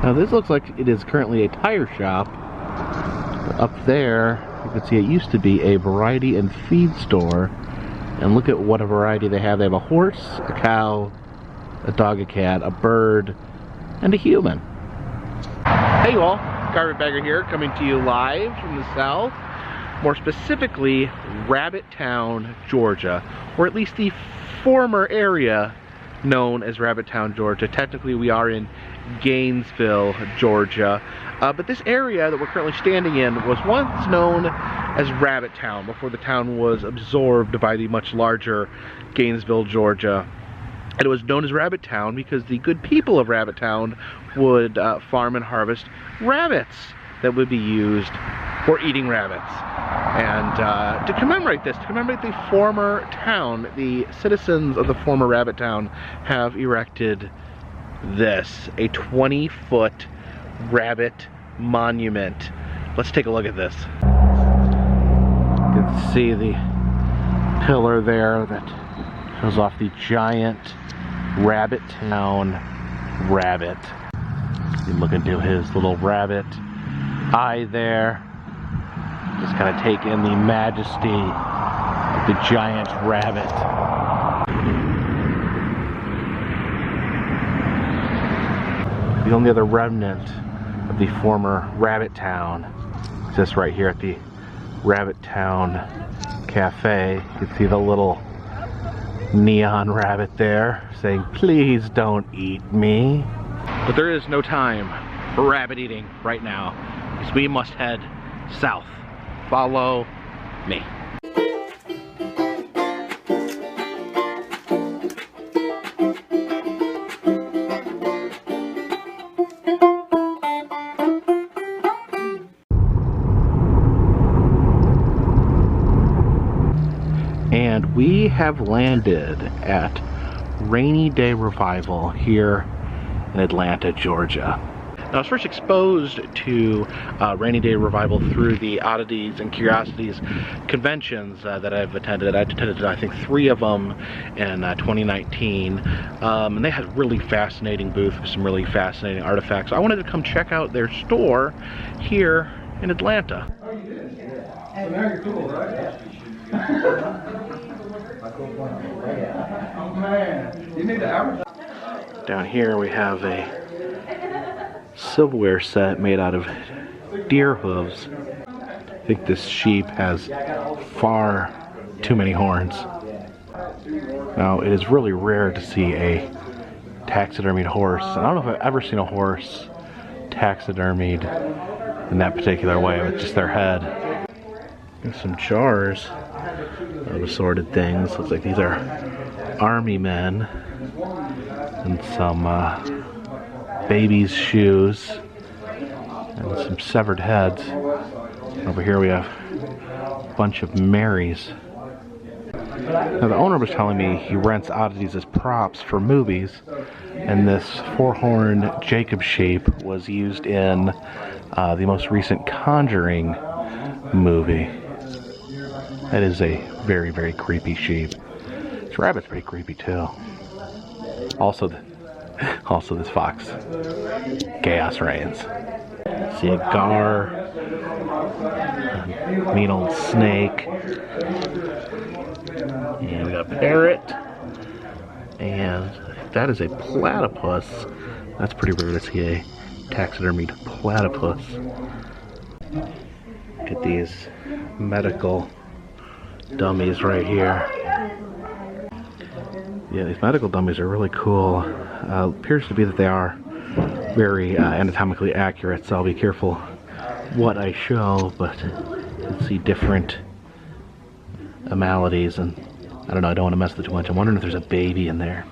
Now this looks like it is currently a tire shop. But up there, you can see it used to be a variety and feed store. And look at what a variety they have. They have a horse, a cow, a dog, a cat, a bird, and a human. Hey you all, Carpetbagger here, coming to you live from the south. More specifically, Rabbit Town, Georgia, or at least the former area known as Rabbit Town, Georgia. Technically we are in Gainesville, Georgia. But this area that we're currently standing in was once known as Rabbit Town before the town was absorbed by the much larger Gainesville, Georgia. And it was known as Rabbit Town because the good people of Rabbit Town would farm and harvest rabbits that would be used for eating rabbits. And to commemorate this, to commemorate the former town, the citizens of the former Rabbit Town have erected this, a 20-foot rabbit monument. Let's take a look at this. You can see the pillar there that shows off the giant Rabbit Town rabbit. You look into his little rabbit eye there. Just kind of take in the majesty of the giant rabbit. The only other remnant of the former Rabbit Town exists right here at the Rabbit Town Cafe. You can see the little neon rabbit there saying, "Please don't eat me." But there is no time for rabbit eating right now, because we must head south. Follow me. And we have landed at Rainy Day Revival here in Atlanta, Georgia. Now, I was first exposed to Rainy Day Revival through the Oddities and Curiosities conventions that I've attended. I attended, I think, 3 of them in 2019. And they had really fascinating booths with some really fascinating artifacts. I wanted to come check out their store here in Atlanta. Oh, you did? Yeah. So now you're cool, right? Oh man, you need to advertise. Down here we have a silverware set made out of deer hooves. I think this sheep has far too many horns. Now, it is really rare to see a taxidermied horse. I don't know if I've ever seen a horse taxidermied in that particular way, with just their head. There's some jars of assorted things. Looks like these are army men, and some babies' shoes, and some severed heads. Over here we have a bunch of Marys. Now, the owner was telling me he rents oddities as props for movies, and this 4-horned Jacob sheep was used in the most recent Conjuring movie. That is a very, very creepy sheep. This rabbit's pretty creepy too. Also this fox. Chaos reigns. See a gar, a mean old snake, and we got a parrot, and that is a platypus. That's pretty rare to see a taxidermied platypus. Look at these medical dummies right here. Yeah, these medical dummies are really cool. Appears to be that they are very anatomically accurate, so I'll be careful what I show, but you can see different maladies, and I don't know, I don't want to mess with it too much. I'm wondering if there's a baby in there.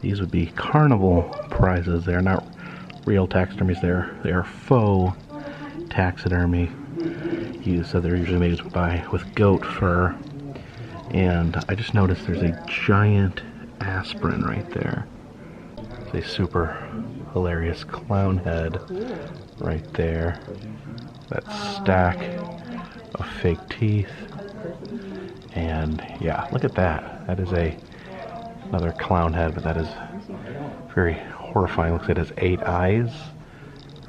These would be carnival prizes. They're not real taxidermies, they are faux taxidermy. So they're usually made with goat fur. And I just noticed there's a giant aspirin right there. It's a super hilarious clown head right there. That stack of fake teeth. And yeah, look at that. That is another clown head, but that is very horrifying. Looks like it has 8 eyes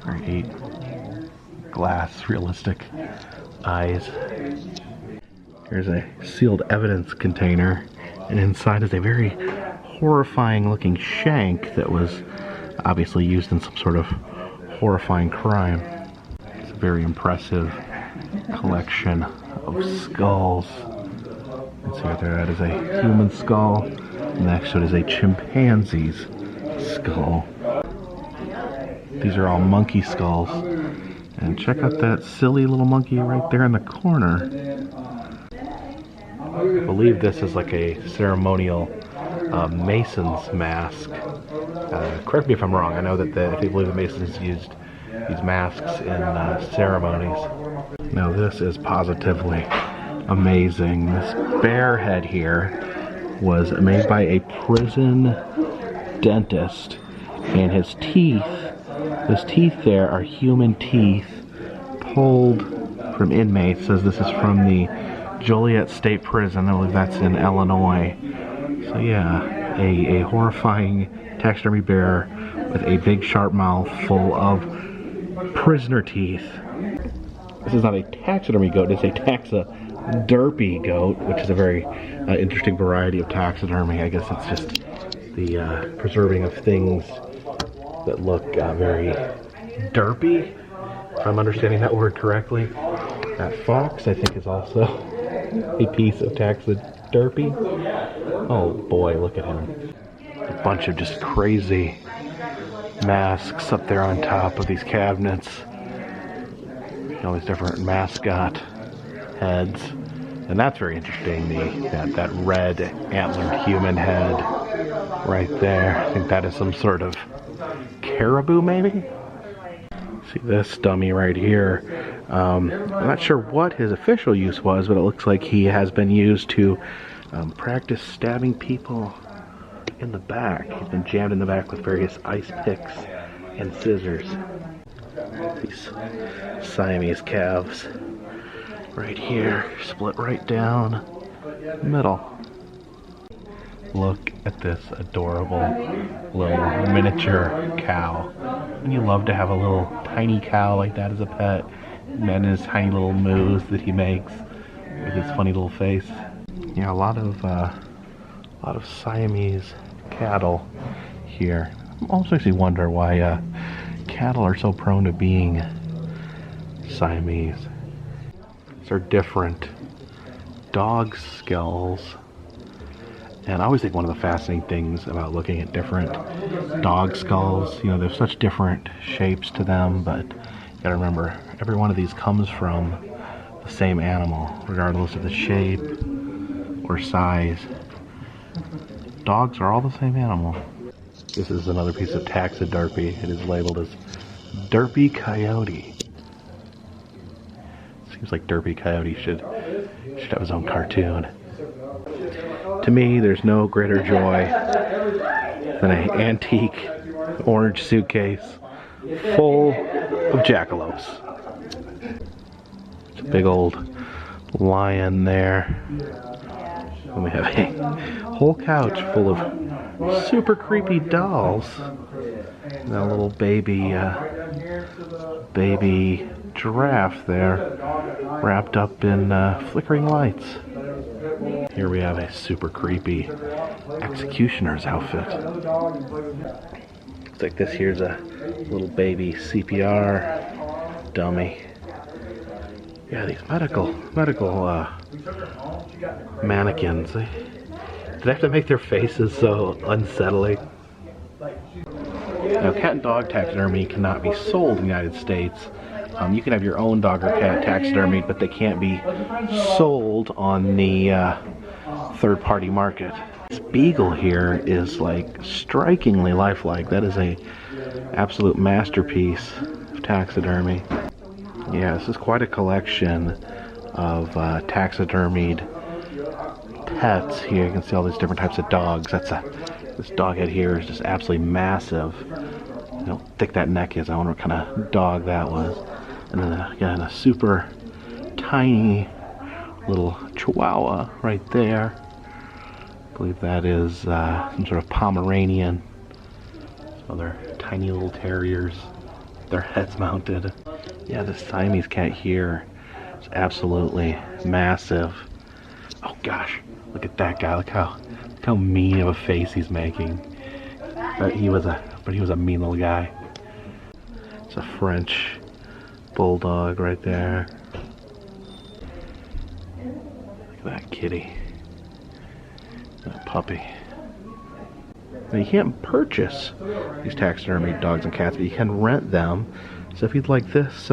Very glass, realistic eyes. Here's a sealed evidence container, and inside is a very horrifying looking shank that was obviously used in some sort of horrifying crime. It's a very impressive collection of skulls. Let's see right there, that is a human skull. Next to it is a chimpanzee's skull. These are all monkey skulls. And check out that silly little monkey right there in the corner. I believe this is like a ceremonial Mason's mask. Correct me if I'm wrong. I know that if you believe the Masons used these masks in ceremonies. Now this is positively amazing. This bear head here was made by a prison dentist, and his teeth there are human teeth pulled from inmates. Says this is from the Joliet State Prison. I believe that's in Illinois. So yeah, a horrifying taxidermy bear with a big sharp mouth full of prisoner teeth. This is not a taxidermy goat, it's a taxiderpy goat, which is a very interesting variety of taxidermy. I guess it's just the preserving of things that look very derpy, if I'm understanding that word correctly. That fox, I think, is also a piece of taxidermy. Oh boy, look at him. A bunch of just crazy masks up there on top of these cabinets. All these different mascot heads. And that's very interesting, that red antlered human head right there. I think that is some sort of caribou, maybe? See this dummy right here. I'm not sure what his official use was, but it looks like he has been used to practice stabbing people in the back. He's been jammed in the back with various ice picks and scissors. These Siamese calves right here, split right down the middle. Look at this adorable little miniature cow. And you love to have a little tiny cow like that as a pet. And then his tiny little moos that he makes with his funny little face. Yeah, a lot of Siamese cattle here. It almost makes me wonder why cattle are so prone to being Siamese. These are different dog skulls. And I always think one of the fascinating things about looking at different dog skulls, you know, there's such different shapes to them, but you gotta remember, every one of these comes from the same animal, regardless of the shape or size. Dogs are all the same animal. This is another piece of taxidermy. It is labeled as Derpy Coyote. Seems like Derpy Coyote should have his own cartoon. To me, there's no greater joy than an antique orange suitcase full of jackalopes. It's a big old lion there. And we have a whole couch full of super creepy dolls. And a little baby giraffe there, wrapped up in flickering lights. Here we have a super creepy executioner's outfit. Looks like this here's a little baby CPR dummy. Yeah, these medical mannequins. Do they have to make their faces so unsettling? Now, cat and dog taxidermy cannot be sold in the United States. You can have your own dog or cat taxidermy, but they can't be sold on the third-party market. This beagle here is like strikingly lifelike. That is a absolute masterpiece of taxidermy. Yeah, this is quite a collection of taxidermied pets. Here you can see all these different types of dogs. This dog head here is just absolutely massive. You know how thick that neck is. I wonder what kind of dog that was. And then again, a super tiny little chihuahua right there. I believe that is some sort of Pomeranian. Some other tiny little terriers their heads mounted. Yeah, this Siamese cat here is absolutely massive. Oh gosh, look at that guy. Look how mean of a face he's making. But he was a mean little guy. It's a French bulldog right there. Look at that kitty. That puppy. Now you can't purchase these taxidermy dogs and cats, but you can rent them. So if you'd like this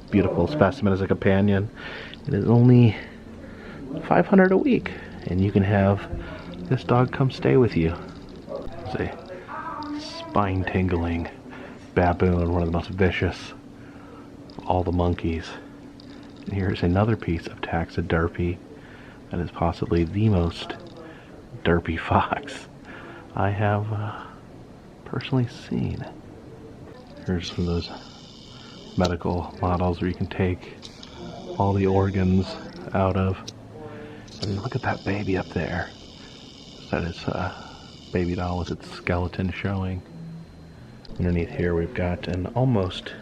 beautiful specimen as a companion, it is only $500 a week, and you can have this dog come stay with you. It's a spine-tingling baboon, one of the most vicious of all the monkeys. And here's another piece of taxidermy that is possibly the most derpy fox I have personally seen. Here's some of those medical models where you can take all the organs out of. I mean, look at that baby up there. That is a baby doll with its skeleton showing. Underneath here we've got an almost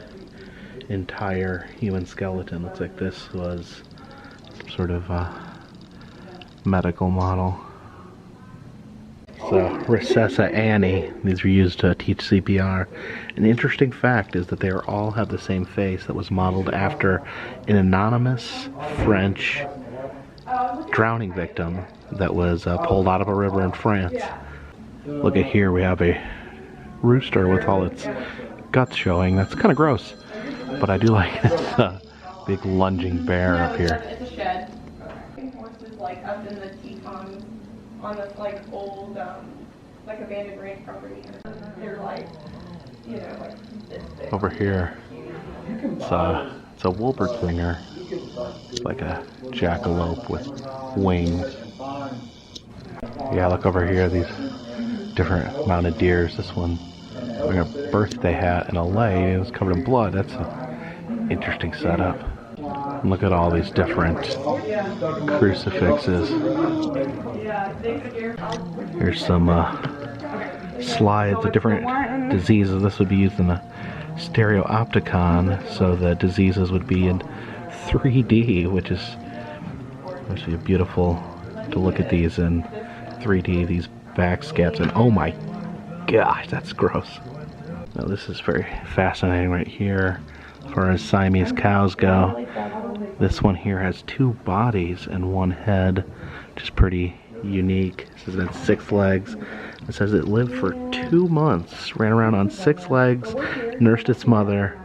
entire human skeleton. Looks like this was some sort of medical model. So, Recessa Annie. These were used to teach CPR. An interesting fact is that they all have the same face that was modeled after an anonymous French drowning victim that was pulled out of a river in France. Look at here, we have a rooster with all its guts showing. That's kind of gross, but I do like this big lunging bear up here. It's a shed. Horses like up in the Tetons on this like old like abandoned ranch property. They're like, you know, like this big. Over here, it's a Wilbertinger. It's like a jackalope with wings. Yeah, look over here, these different mounted deers. This one wearing a birthday hat in LA, and it was covered in blood. That's an interesting setup. And look at all these different crucifixes. Here's some slides of different diseases. This would be used in a stereopticon, so the diseases would be in 3D, which is actually beautiful to look at these in 3D, these back scats, and oh my gosh, that's gross. Now this is very fascinating right here. As far as Siamese cows go, this one here has 2 bodies and 1 head, which is pretty unique. It says it had 6 legs. It says it lived for 2 months, ran around on 6 legs, nursed its mother.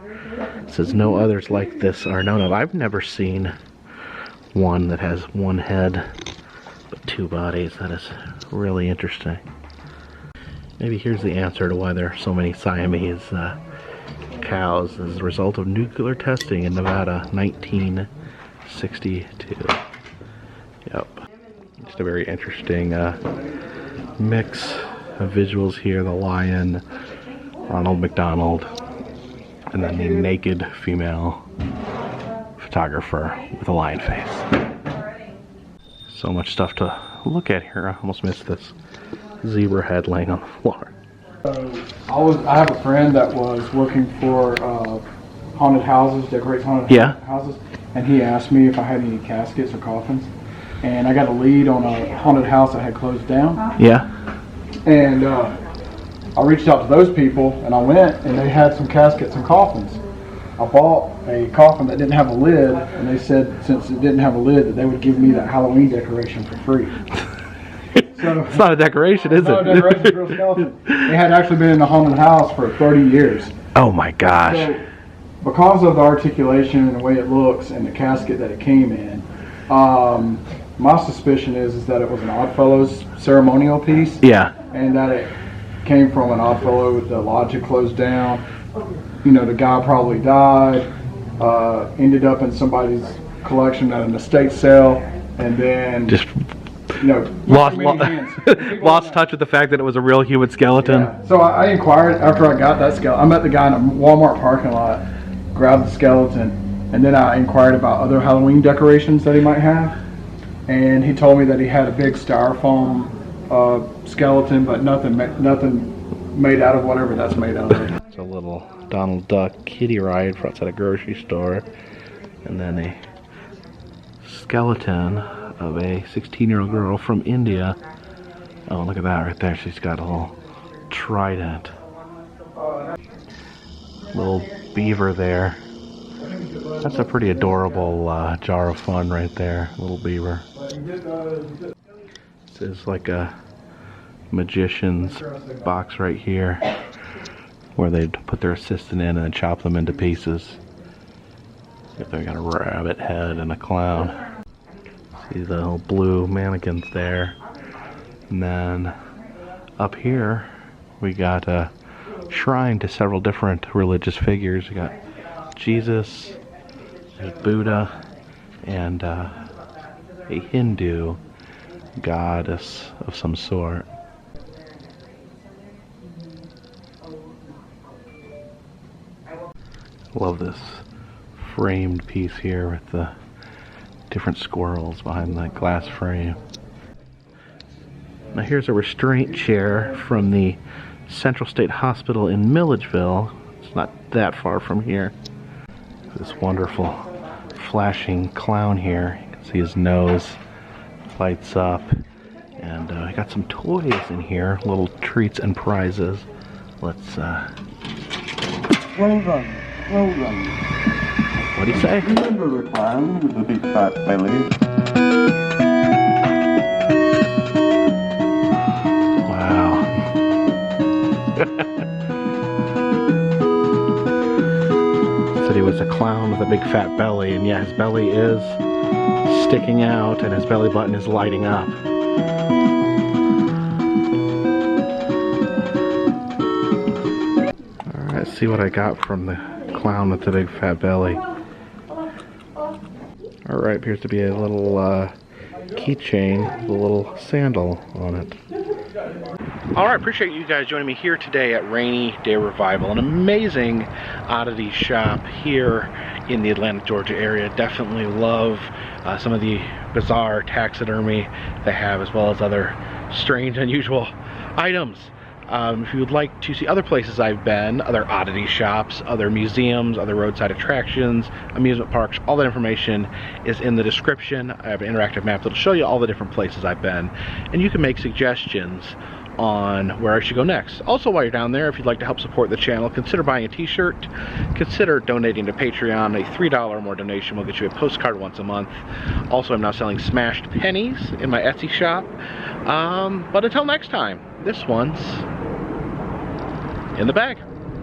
It says no others like this are known of. I've never seen one that has 1 head but 2 bodies. That is really interesting. Maybe here's the answer to why there are so many Siamese cows as a result of nuclear testing in Nevada, 1962. Yep. Just a very interesting mix of visuals here. The lion, Ronald McDonald, and then the naked female photographer with a lion face. So much stuff to look at here. I almost missed this zebra head laying on the floor. I have a friend that was working for haunted houses, decorates haunted houses, and he asked me if I had any caskets or coffins. And I got a lead on a haunted house that had closed down. Yeah. And I reached out to those people, and I went, and they had some caskets and coffins. I bought a coffin that didn't have a lid, and they said since it didn't have a lid that they would give me that Halloween decoration for free. So, it's not a decoration, is it? No, decoration, it's a real skeleton. It had actually been in a haunted house for 30 years. Oh my gosh. So, because of the articulation and the way it looks and the casket that it came in, my suspicion is that it was an Oddfellows ceremonial piece. Yeah. And that it came from an Oddfellow. The lodge had closed down. You know, the guy probably died, ended up in somebody's collection at an estate sale, and then just lost touch with the fact that it was a real human skeleton. Yeah. So I inquired after I got that skeleton. I met the guy in a Walmart parking lot, grabbed the skeleton, and then I inquired about other Halloween decorations that he might have. And he told me that he had a big styrofoam skeleton, but nothing made out of whatever that's made out of. It's a little Donald Duck kitty ride for outside a grocery store. And then a skeleton of a 16-year-old girl from India. Oh, look at that right there. She's got a little trident. Little beaver there. That's a pretty adorable jar of fun right there. Little beaver. This is like a magician's box right here where they'd put their assistant in and then chop them into pieces. If they got a rabbit head and a clown. See the little blue mannequins there. And then up here we got a shrine to several different religious figures. We got Jesus, there's Buddha, and a Hindu goddess of some sort. Love this framed piece here with the different squirrels behind that glass frame. Now here's a restraint chair from the Central State Hospital in Milledgeville. It's not that far from here. This wonderful flashing clown here. You can see his nose lights up. And I got some toys in here, little treats and prizes. Let's Well done, well done. What'd he say? Remember the clown with the big fat belly? Wow. Said he was a clown with a big fat belly, and yeah, his belly is sticking out and his belly button is lighting up. Alright, let's see what I got from the clown with the big fat belly. Alright, appears to be a little keychain with a little sandal on it. Alright, appreciate you guys joining me here today at Rainy Day Revival, an amazing oddity shop here in the Atlanta, Georgia area. Definitely love some of the Bizzare taxidermy they have, as well as other strange, unusual items. If you would like to see other places I've been, other oddity shops, other museums, other roadside attractions, amusement parks, all that information is in the description. I have an interactive map that'll show you all the different places I've been, and you can make suggestions on where I should go next. Also, while you're down there, if you'd like to help support the channel, consider buying a t-shirt, consider donating to Patreon. A $3 or more donation will get you a postcard once a month. Also, I'm now selling smashed pennies in my Etsy shop. But until next time, this one's in the bag.